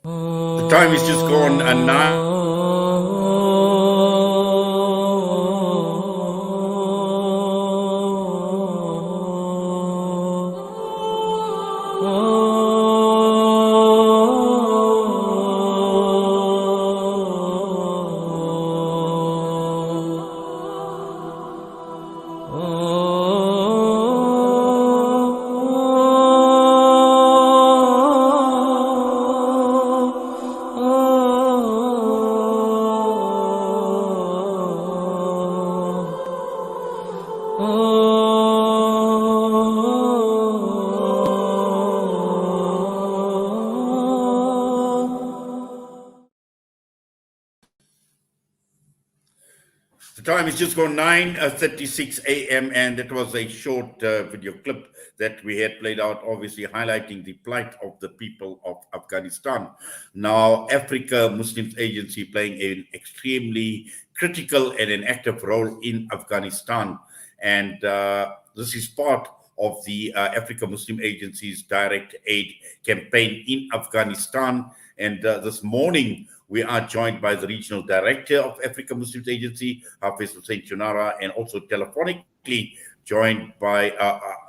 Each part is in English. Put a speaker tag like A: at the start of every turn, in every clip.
A: The time is just gone and now. The time is just gone 9:36 a.m. and that was a short video clip that we had played out, obviously highlighting the plight of the people of Afghanistan. Now, Africa Muslims Agency playing an extremely critical and an active role in Afghanistan, and this is part of the Africa Muslim Agency's direct aid campaign in Afghanistan. And this morning, we are joined by the Regional Director of Africa Muslims Agency, Hafiz Hussein Chunara, and also telephonically joined by,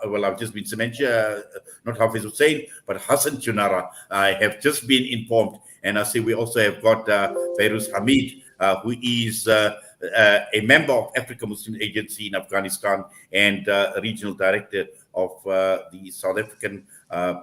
A: well, I've just been mentioned, not Hafiz Hussein, but Hassan Chunara. I have just been informed. And I see we also have got Fairuz Hamid, who is a member of Africa Muslim Agency in Afghanistan and Regional Director of the South African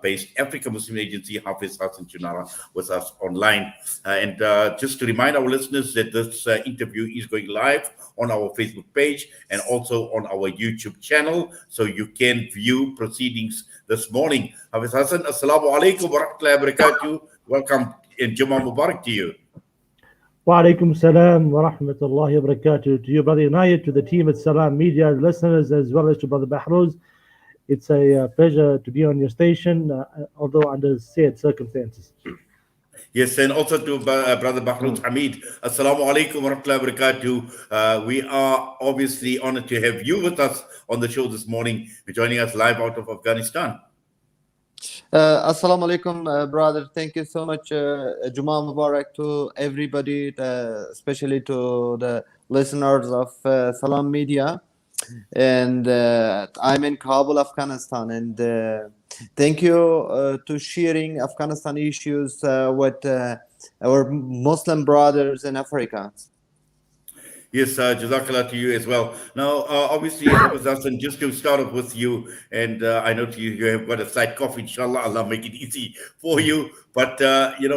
A: based Africa Muslim Agency, Hafiz Hassan Chunara, with us online. And just to remind our listeners that this interview is going live on our Facebook page and also on our YouTube channel, so you can view proceedings this morning. Hafiz Hassan, Assalamu alaikum wa rahmatullahi wa barakatuh. Welcome and Jummah Mubarak to you.
B: Wa alaikum salam wa rahmatullahi wa barakatuh. To you, Brother Inayat, to the team at Salam Media, listeners, as well as to Brother Bahrouz. It's a pleasure to be on your station, although under sad circumstances.
A: Yes, and also to Brother Bahruz Hamid. Assalamu alaikum wa rahmatullahi wa barakatuh. We are obviously honored to have you with us on the show this morning, joining us live out of Afghanistan.
C: Assalamu alaikum, brother. Thank you so much. Jummah Mubarak to everybody, especially to the listeners of Salam Media. And I'm in Kabul, Afghanistan. And thank you to sharing Afghanistan issues with our Muslim brothers in Africa.
A: Yes, Jazakallah to you as well. Now, obviously, Hassan, just to start off with you, and I know you have got a side cough, inshallah, Allah make it easy for you. But,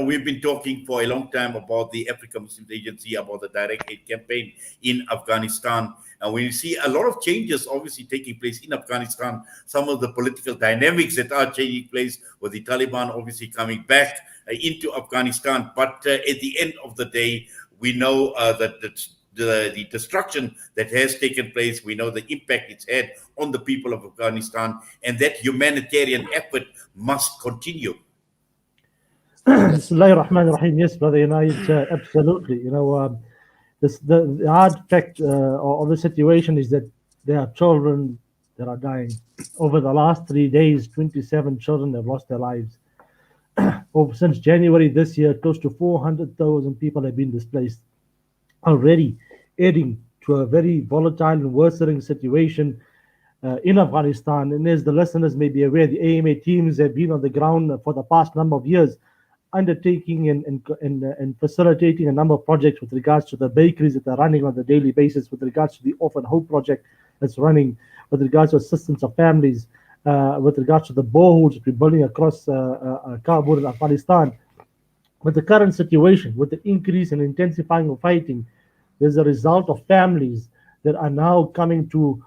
A: we've been talking for a long time about the Africa Muslims Agency, about the direct aid campaign in Afghanistan. And we see a lot of changes obviously taking place in Afghanistan, some of the political dynamics that are taking place with the Taliban obviously coming back into Afghanistan. But at the end of the day, we know that the destruction that has taken place, we know the impact it's had on the people of Afghanistan, and that humanitarian effort must continue.
B: Bismillahir Rahmanir Rahim. Yes, Brother Inayat, absolutely. The hard fact of the situation is that there are children that are dying. Over the last 3 days, 27 children have lost their lives. Since January this year, close to 400,000 people have been displaced, already adding to a very volatile and worsening situation in Afghanistan. And as the listeners may be aware, the AMA teams have been on the ground for the past number of years, undertaking and facilitating a number of projects with regards to the bakeries that are running on a daily basis, with regards to the Orphan Hope project that's running, with regards to assistance of families, with regards to the boreholes that we're building across Kabul and Afghanistan. With the current situation, with the increase and intensifying of fighting, there's a result of families that are now coming to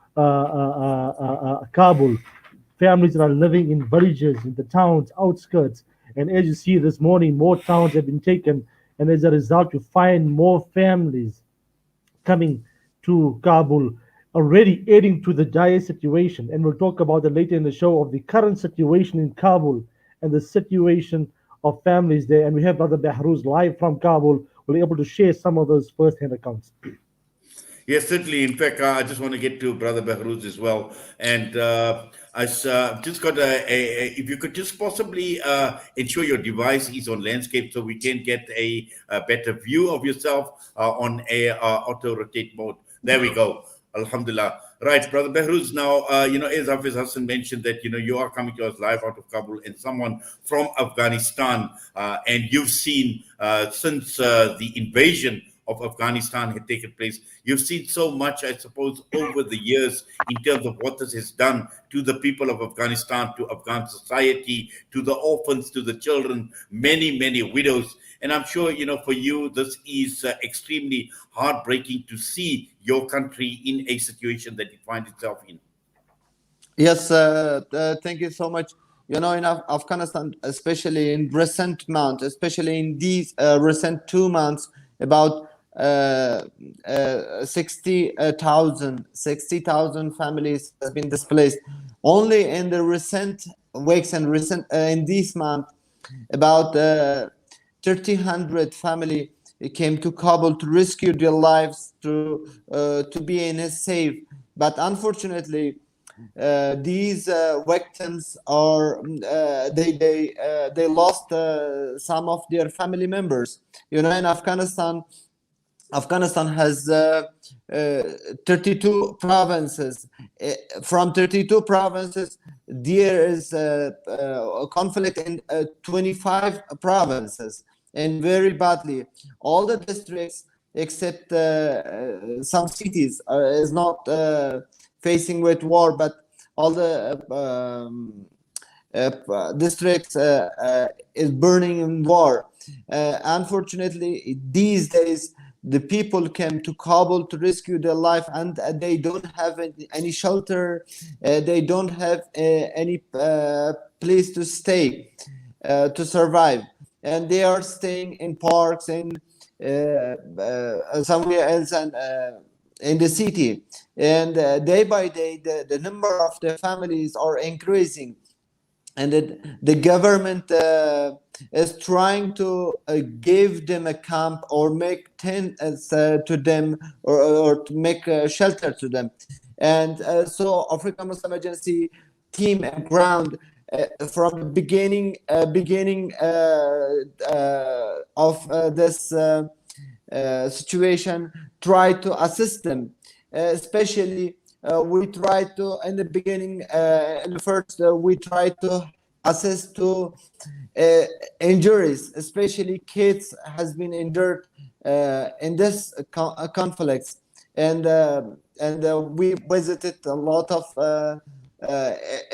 B: Kabul, families that are living in villages, in the towns, outskirts. And as you see this morning, more towns have been taken. And as a result, you find more families coming to Kabul, already adding to the dire situation. And we'll talk about it later in the show of the current situation in Kabul and the situation of families there. And we have Brother Bahrouz live from Kabul, will be able to share some of those first-hand accounts.
A: Yes, certainly. In fact, I just want to get to Brother Behruz as well. And I've just got if you could just possibly ensure your device is on landscape so we can get a better view of yourself on a auto rotate mode. There we go. Alhamdulillah. Right, Brother Behruz. Now, as Hafiz Hassan mentioned that, you are coming to us live out of Kabul and someone from Afghanistan, and you've seen since the invasion of Afghanistan had taken place. You've seen so much, I suppose, over the years in terms of what this has done to the people of Afghanistan, to Afghan society, to the orphans, to the children, many, many widows. And I'm sure, for you, this is extremely heartbreaking to see your country in a situation that it finds itself in.
C: Yes, thank you so much. In Afghanistan, especially in recent months, especially in these recent 2 months, about 60,000 families has been displaced. Only in the recent weeks and in this month, about 1,300 family came to Kabul to rescue their lives, to be in a safe. But unfortunately, these victims are they lost some of their family members. In Afghanistan has 32 provinces. From 32 provinces, there is a conflict in 25 provinces, and very badly. All the districts except some cities is not facing with war, but all the districts is burning in war. Unfortunately, these days, the people came to Kabul to rescue their life, and they don't have any shelter. They don't have any place to stay, to survive. And they are staying in parks and somewhere else and in the city. And day by day, the number of the families are increasing. And the government is trying to give them a camp or make tents to them, or to make a shelter to them. And so African Muslim Agency team and ground from the beginning of this situation try to assist them, especially we try to in the beginning in the first we try to assist to injuries, especially kids has been injured in this conflicts, and we visited a lot of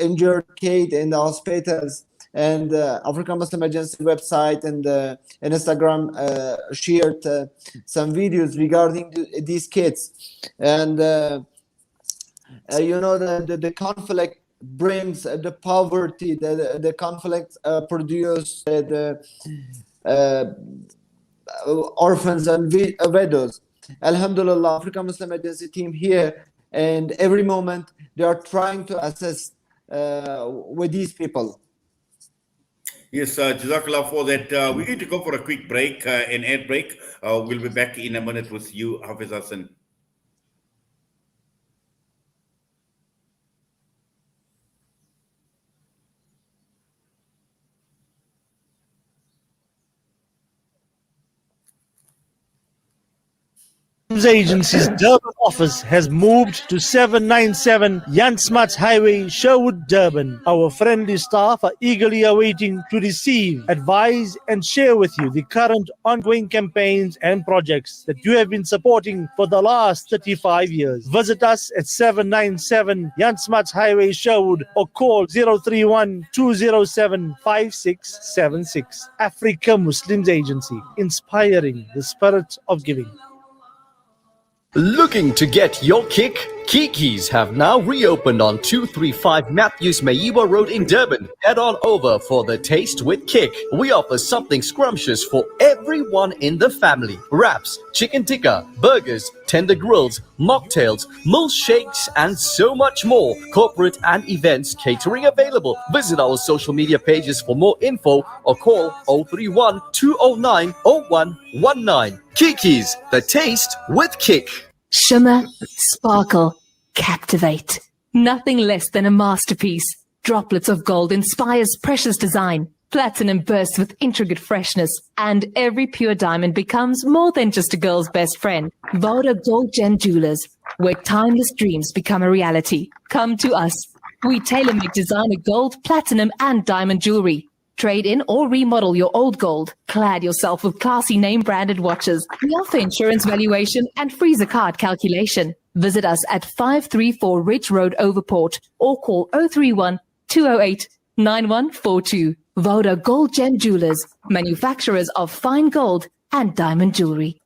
C: injured kids in the hospitals, and African Muslim Agency website and Instagram shared some videos regarding these kids. And the conflict brings the poverty, the conflict produce the orphans and widows. Alhamdulillah, African Muslim Agency team here, and every moment they are trying to assist with these people.
A: Yes, Jazakallah for that. We need to go for a quick break, an ad break. We'll be back in a minute with you, Hafiz Hassan.
B: Agency's Durban office has moved to 797 Jansmats Highway, Sherwood, Durban. Our friendly staff are eagerly awaiting to receive, advise, and share with you the current ongoing campaigns and projects that you have been supporting for the last 35 years. Visit us at 797 Jansmats Highway, Sherwood, or call 031-207-5676. Africa Muslims Agency, inspiring the spirit of giving.
D: Looking to get your kick? Kiki's have now reopened on 235 Matthews Maiwa Road in Durban. Head on over for the Taste with Kick. We offer something scrumptious for everyone in the family. Wraps, chicken tikka, burgers, tender grills, mocktails, milkshakes, and so much more. Corporate and events catering available. Visit our social media pages for more info or call 031 209 0119. Kiki's, the Taste with Kick.
E: Shimmer, sparkle, captivate. Nothing less than a masterpiece. Droplets of gold inspires precious design. Platinum bursts with intricate freshness. And every pure diamond becomes more than just a girl's best friend. Voda Gold Gem Jewelers, where timeless dreams become a reality. Come to us. We tailor-make designer gold, platinum, and diamond jewelry. Trade in or remodel your old gold. Clad yourself with classy name-branded watches. We offer insurance valuation and free zakat calculation. Visit us at 534 Ridge Road, Overport, or call 031 208 9142. Voda Gold Gem Jewelers, manufacturers of fine gold and diamond jewelry.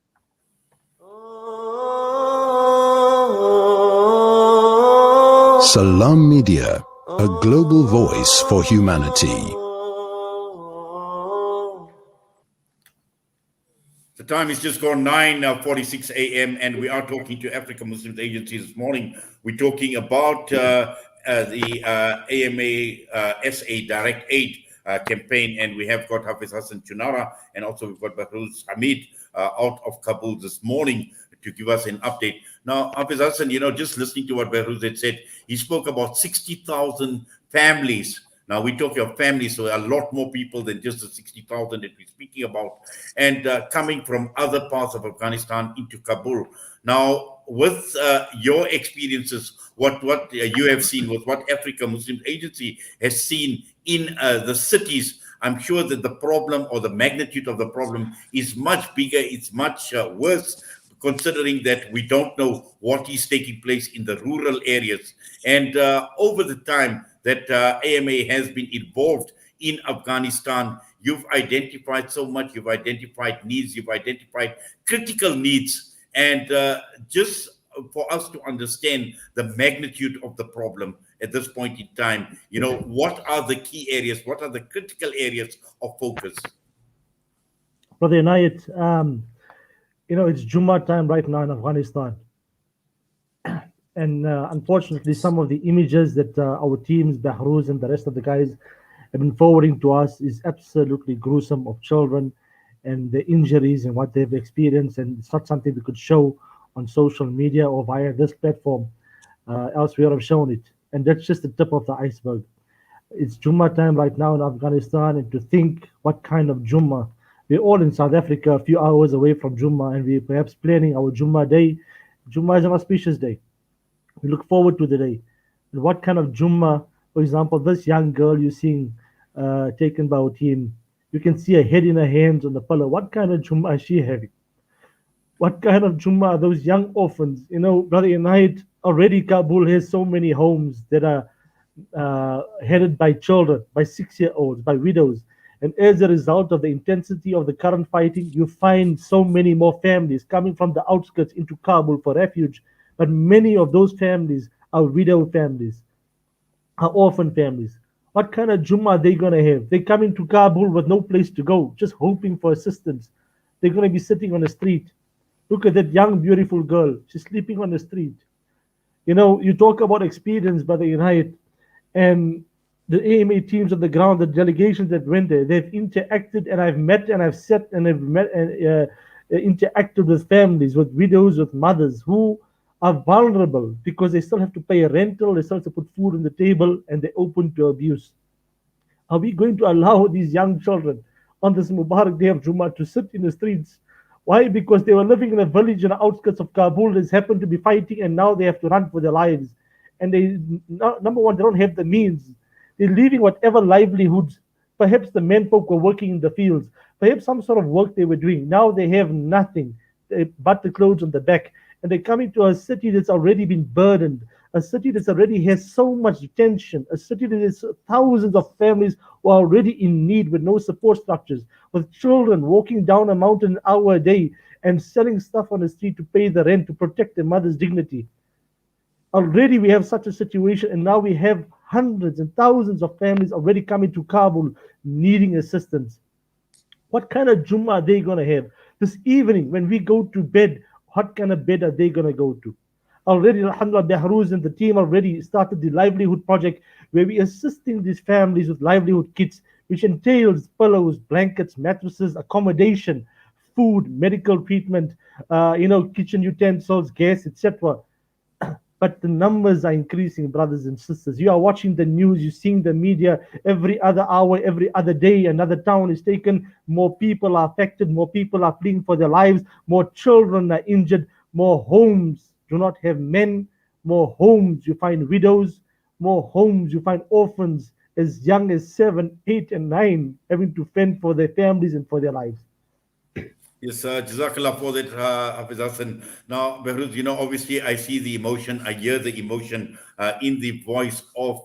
F: Salam Media, a global voice for humanity.
A: The time is just gone 9:46 a.m. and we are talking to African Muslims Agency this morning. We're talking about the AMA SA Direct Aid campaign, and we have got Hafiz Hassan Chunara, and also we've got Bahruz Hamid out of Kabul this morning to give us an update. Now, Hafiz Hassan, just listening to what Bahruz had said, he spoke about 60,000 families. Now, we're talking of families, so a lot more people than just the 60,000 that we're speaking about, and coming from other parts of Afghanistan into Kabul. Now, with your experiences, what you have seen, with what Africa Muslim Agency has seen in the cities, I'm sure that the problem or the magnitude of the problem is much bigger, it's much worse, considering that we don't know what is taking place in the rural areas. And over the time that AMA has been involved in Afghanistan, you've identified so much, you've identified needs, you've identified critical needs. And just for us to understand the magnitude of the problem at this point in time, what are the key areas, what are the critical areas of focus?
B: Brother Inayat, it's Jummah time right now in Afghanistan. And unfortunately, some of the images that our teams, Bahruz and the rest of the guys, have been forwarding to us is absolutely gruesome, of children and the injuries and what they've experienced. And it's not something we could show on social media or via this platform. Else we would have shown it. And that's just the tip of the iceberg. It's Jummah time right now in Afghanistan, and to think what kind of Jummah. We're all in South Africa, a few hours away from Jummah, and we're perhaps planning our Jummah day. Jummah is an auspicious day. We look forward to the day. And what kind of Jummah, for example, this young girl you're seeing taken by our team, you can see her head in her hands on the pillow. What kind of Jummah is she having? What kind of Jummah are those young orphans? Brother Inayat, already Kabul has so many homes that are headed by children, by 6-year-olds, by widows. And as a result of the intensity of the current fighting, you find so many more families coming from the outskirts into Kabul for refuge. But many of those families are widow families, are orphan families. What kind of Jummah are they going to have? They come into Kabul with no place to go, just hoping for assistance. They're going to be sitting on the street. Look at that young, beautiful girl. She's sleeping on the street. You talk about experience, Brother Inayat, and the AMA teams on the ground, the delegations that went there, they've interacted, and I've met and I've sat and I've met and interacted with families, with widows, with mothers who are vulnerable because they still have to pay a rental, they still have to put food on the table, and they're open to abuse. Are we going to allow these young children on this Mubarak day of Jummah to sit in the streets? Why? Because they were living in a village in the outskirts of Kabul that's happened to be fighting, and now they have to run for their lives. And they, number one, they don't have the means. They're leaving whatever livelihoods. Perhaps the men folk were working in the fields. Perhaps some sort of work they were doing. Now they have nothing but the clothes on the back. And they're coming to a city that's already been burdened, a city that's already has so much tension, a city that has thousands of families who are already in need with no support structures, with children walking down a mountain an hour a day and selling stuff on the street to pay the rent, to protect their mother's dignity. Already we have such a situation, and now we have hundreds and thousands of families already coming to Kabul needing assistance. What kind of Jummah are they going to have? This evening, when we go to bed, what kind of bed are they going to go to? Already, alhamdulillah, Bahruz and the team already started the livelihood project where we are assisting these families with livelihood kits, which entails pillows, blankets, mattresses, accommodation, food, medical treatment, kitchen utensils, gas, etc. But the numbers are increasing, brothers and sisters. You are watching the news, you're seeing the media every other hour, every other day. Another town is taken, more people are affected, more people are fleeing for their lives, more children are injured, more homes do not have men, more homes you find widows, more homes you find orphans as young as 7, 8, and 9 having to fend for their families and for their lives.
A: Yes, Jazakallah for that, Hafiz Hassan. Now, Behruz, obviously I see the emotion, I hear the emotion in the voice of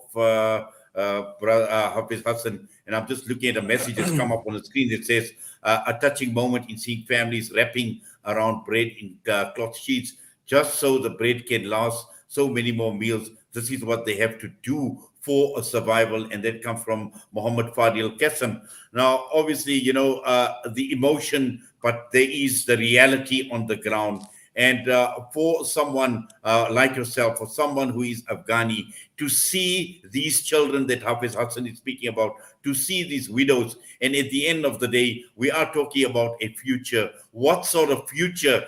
A: Hafiz Hassan, and I'm just looking at a message that's come up on the screen that says, a touching moment in seeing families wrapping around bread in cloth sheets just so the bread can last so many more meals. This is what they have to do for a survival, and that comes from Muhammad Fadil Qasim. Now, obviously, the emotion, but there is the reality on the ground. And for someone like yourself, for someone who is Afghani, to see these children that Hafiz Hassan is speaking about, to see these widows, and at the end of the day, we are talking about a future. What sort of future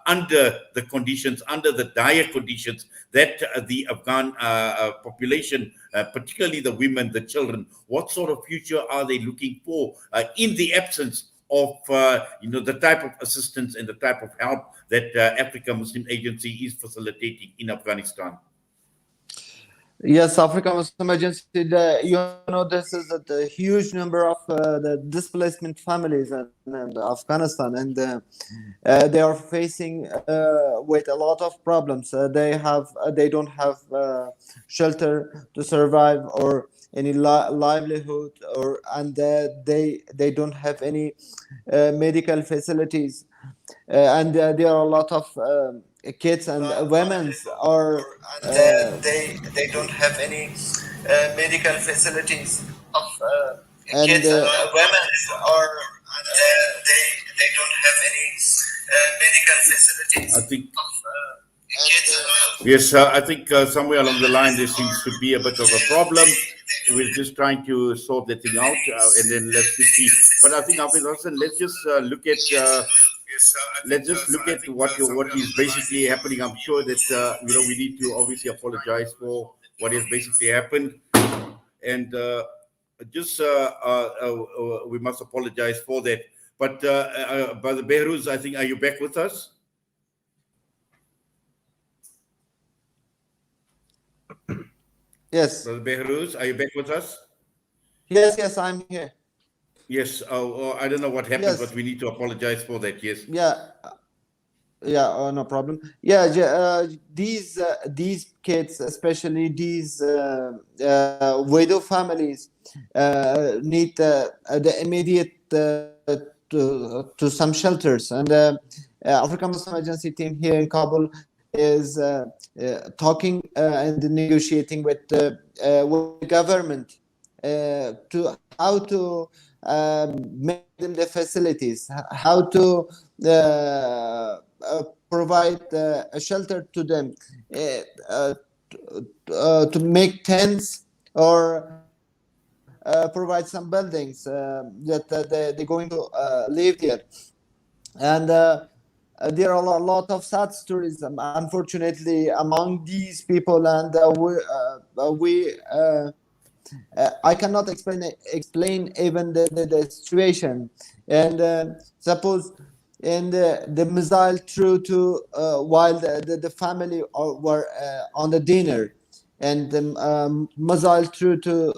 A: under the conditions, under the dire conditions that the Afghan population, particularly the women, the children, what sort of future are they looking for in the absence of the type of assistance and the type of help that Africa Muslim Agency is facilitating in Afghanistan?
C: Yes, Africa Muslim Agency, this is the huge number of the displacement families in Afghanistan, and they are facing with a lot of problems. They don't have shelter to survive or any livelihood, and they don't have any medical facilities, and there are a lot of kids and women are they don't have any medical facilities and kids and women are they don't have any medical facilities.
A: I think yes, I think somewhere along the line there seems to be a bit of a problem. We're just trying to sort that thing out, and then let's just see. But I think, Hafiz Hassan, let's just look at what is basically happening. I'm sure that we need to obviously apologize for what has basically happened, and we must apologize for that. But Brother Behruz, I think, are you back with us?
C: Yes.
A: Brother Behruz, are you back with us?
C: Yes, I'm here.
A: Yes. I don't know what happened, yes, but we need to apologize for that. Yes.
C: No problem. These kids, especially these widow families, need the immediate to some shelters, and African Muslim Agency team here in Kabul is talking and negotiating with the government to how to make them the facilities, how to provide a shelter to them, to make tents or provide some buildings that they're going to live there. And there are a lot of sad stories, unfortunately, among these people, and I cannot explain even the situation. And suppose in the missile threw to while the family were on the dinner, and the missile threw to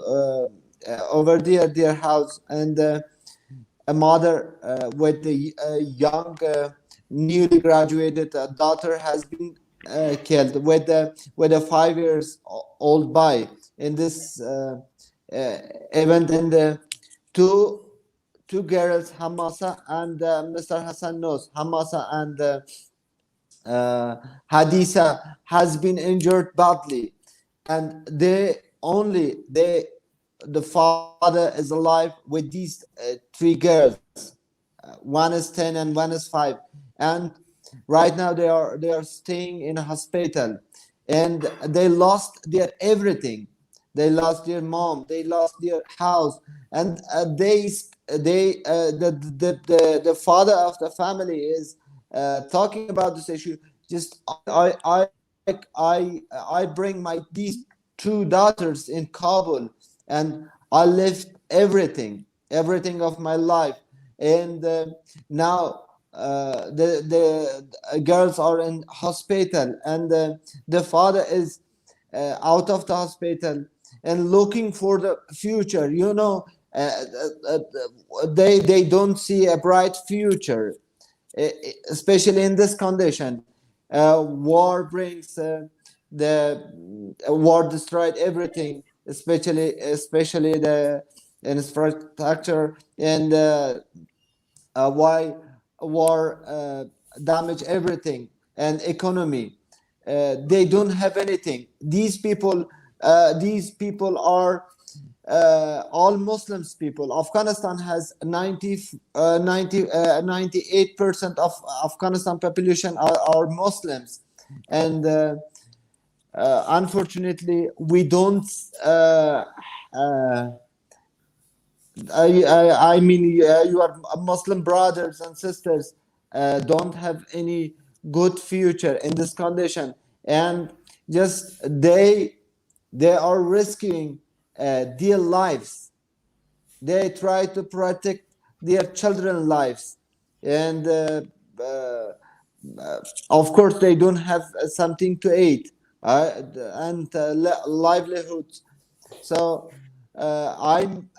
C: over their house, and a mother with the young newly graduated daughter has been killed with a 5 years old boy in this event. And the two girls, Hamasa and Mr. Hassan knows, Hamasa and Hadisa, has been injured badly, and the father is alive with these three girls. One is 10 and one is 5, and right now they are staying in a hospital, and they lost their everything. They lost their mom, they lost their house, and they the father of the family is talking about this issue. Just I bring my these two daughters in Kabul, and I left everything of my life, and now the girls are in hospital, and the father is out of the hospital and looking for the future. They don't see a bright future, especially in this condition. War brings the war destroyed everything, especially the infrastructure, and why war damage everything and economy. They don't have anything. These people are all Muslims people. Afghanistan has 98% of Afghanistan population are Muslims, and unfortunately we don't I mean, your Muslim brothers and sisters don't have any good future in this condition, and just they are risking their lives. They try to protect their children's lives, and of course they don't have something to eat and livelihoods. So I'm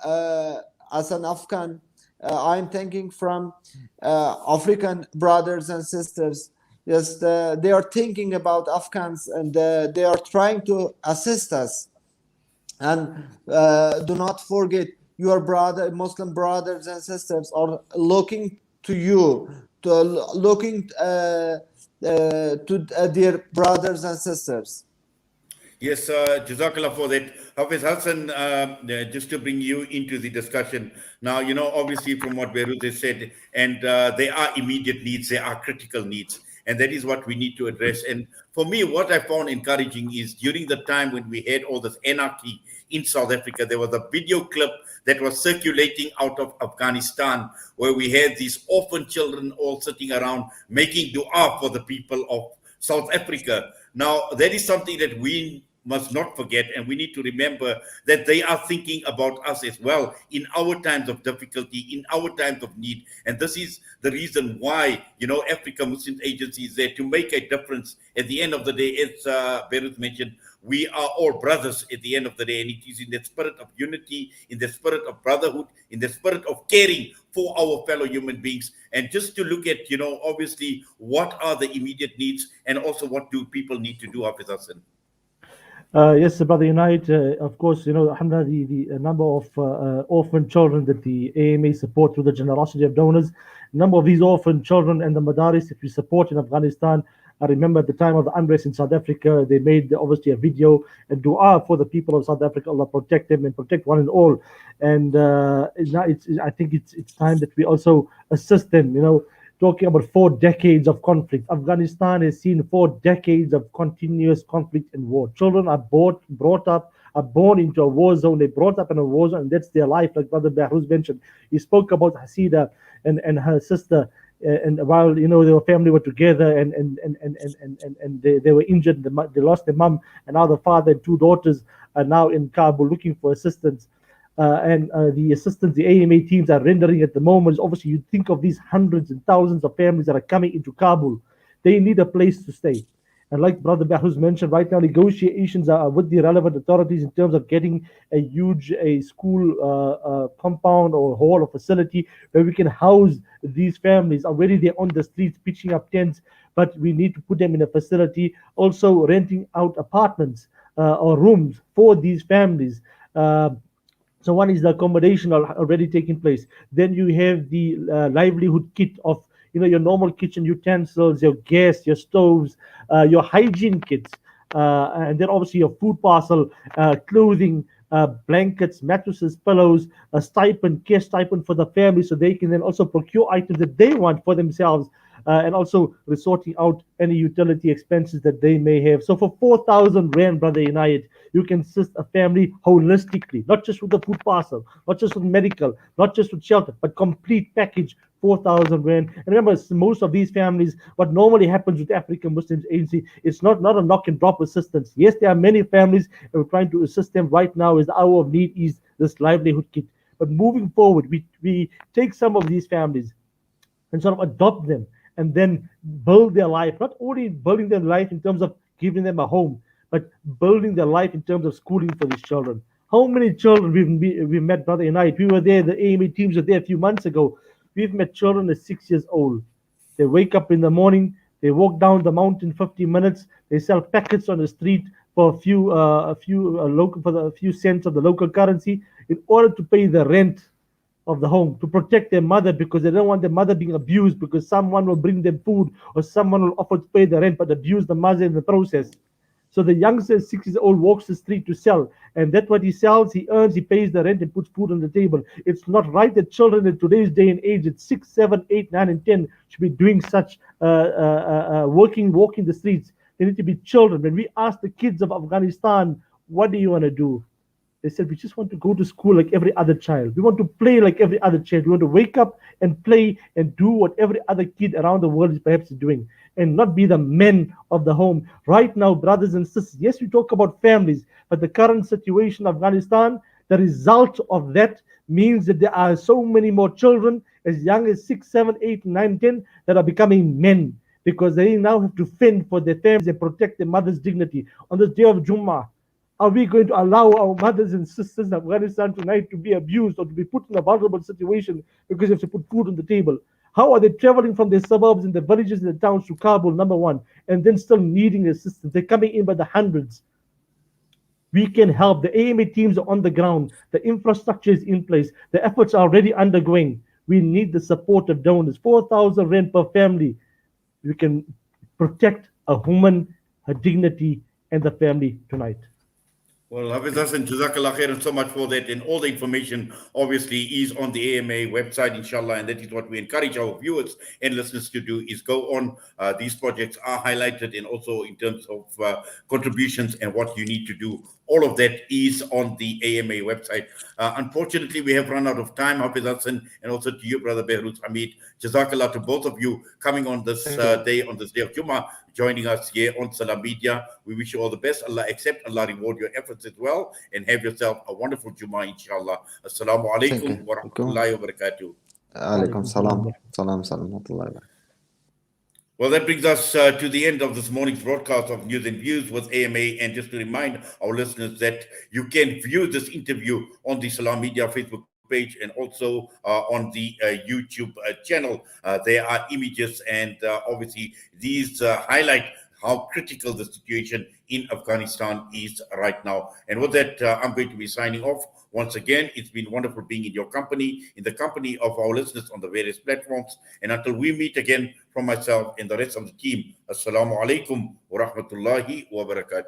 C: as an Afghan, I'm thinking from African brothers and sisters. Just they are thinking about Afghans, and they are trying to assist us. And do not forget, your Muslim brothers and sisters are looking to you, looking to their brothers and sisters.
A: Yes, Jazakallah for that. Hafiz Hassan, just to bring you into the discussion. Now, obviously from what Beirut has said, and there are immediate needs, there are critical needs, and that is what we need to address. And for me, what I found encouraging is during the time when we had all this anarchy in South Africa, there was a video clip that was circulating out of Afghanistan where we had these orphan children all sitting around making dua for the people of South Africa. Now, that is something that we must not forget, and we need to remember that they are thinking about us as well in our times of difficulty, in our times of need. And this is the reason why, Africa Muslim Agency is there to make a difference. At the end of the day, as Beirut mentioned, we are all brothers at the end of the day, and it is in the spirit of unity, in the spirit of brotherhood, in the spirit of caring for our fellow human beings. And just to look at, obviously, what are the immediate needs, and also what do people need to do, Hafiz Hassan?
B: Yes, Brother Unite, of course, alhamdulillah, the number of orphan children that the AMA support through the generosity of donors, number of these orphan children and the madaris that we support in Afghanistan. I remember at the time of the unrest in South Africa, they made obviously a video and dua for the people of South Africa. Allah protect them and protect one and all. And now I think it's time that we also assist them, talking about 4 decades of conflict. Afghanistan has seen 4 decades of continuous conflict and war. Children are brought up, are born into a war zone. They're brought up in a war zone, and that's their life, like Brother Bahruz mentioned. He spoke about Hasida and her sister, and while their family were together and they were injured, they lost their mom, and now the father and 2 daughters are now in Kabul looking for assistance. And the assistance the AMA teams are rendering at the moment is obviously, you think of these hundreds and thousands of families that are coming into Kabul. They need a place to stay. And like Brother Bahruz mentioned, right now negotiations are with the relevant authorities in terms of getting a school compound or hall or facility where we can house these families. Already they're on the streets pitching up tents, but we need to put them in a facility. Also renting out apartments or rooms for these families. So one is the accommodation already taking place. Then you have the livelihood kit of your normal kitchen utensils, your gas, your stoves, your hygiene kits, and then obviously your food parcel, clothing, blankets, mattresses, pillows, a stipend, cash stipend for the family, so they can then also procure items that they want for themselves. and also resorting out any utility expenses that they may have. So for 4,000 Rand, Brother Inayat, you can assist a family holistically, not just with the food parcel, not just with medical, not just with shelter, but complete package, 4,000 Rand. And remember, most of these families, what normally happens with African Muslims Agency, it's not a knock and drop assistance. Yes, there are many families, and we're trying to assist them right now as the hour of need is this livelihood kit. But moving forward, we take some of these families and sort of adopt them and then build their life, not only building their life in terms of giving them a home, but building their life in terms of schooling for these children. How many children we've met, Brother Unite? We were there, the AMA teams were there a few months ago. We've met children at 6 years old. They wake up in the morning, they walk down the mountain 50 minutes, they sell packets on the street for a few cents of the local currency in order to pay the rent of the home, to protect their mother, because they don't want their mother being abused, because someone will bring them food or someone will offer to pay the rent but abuse the mother in the process. So the youngster, 6 years old, walks the street to sell, and that's what he sells, he earns, he pays the rent and puts food on the table. It's not right that children in today's day and age at 6, 7, 8, 9, and 10 should be doing such walking the streets. They need to be children. When we ask the kids of Afghanistan, what do you want to do? They said, we just want to go to school like every other child. We want to play like every other child. We want to wake up and play and do what every other kid around the world is perhaps doing, and not be the men of the home. Right now, brothers and sisters, yes, we talk about families, but the current situation of Afghanistan, the result of that means that there are so many more children as young as 6, 7, 8, 9, 10 that are becoming men, because they now have to fend for their families and protect their mother's dignity. On this day of Jummah, are we going to allow our mothers and sisters in Afghanistan tonight to be abused or to be put in a vulnerable situation because they have to put food on the table? How are they traveling from their suburbs and the villages and the towns to Kabul, number one, and then still needing assistance? They're coming in by the hundreds. We can help. The AMA teams are on the ground. The infrastructure is in place. The efforts are already undergoing. We need the support of donors. 4,000 Rand per family. We can protect a woman, her dignity, and the family tonight.
A: Well, Hafiz Hassan, Jazakallah khairan so much for that. And all the information obviously is on the AMA website, inshallah. And that is what we encourage our viewers and listeners to do, is go on. These projects are highlighted, and also in terms of contributions and what you need to do. All of that is on the AMA website. Unfortunately, we have run out of time, Hafiz Hassan, and also to you, Brother Behruz Hamid. Jazakallah to both of you coming on this day of Jummah, joining us here on Salam Media. We wish you all the best. Allah accept, Allah reward your efforts as well, and have yourself a wonderful Jummah, inshallah. Assalamu alaikum wa rahmatullahi wa barakatuh.
C: Alaikum salam. Salam salam.
A: Well, that brings us to the end of this morning's broadcast of News and Views with AMA. And just to remind our listeners that you can view this interview on the Salam Media Facebook page and also on the YouTube channel. There are images, and obviously these highlight how critical the situation in Afghanistan is right now. And with that, I'm going to be signing off. Once again, it's been wonderful being in your company, in the company of our listeners on the various platforms. And until we meet again, from myself and the rest of the team, Assalamu alaikum wa rahmatullahi wa barakatuh.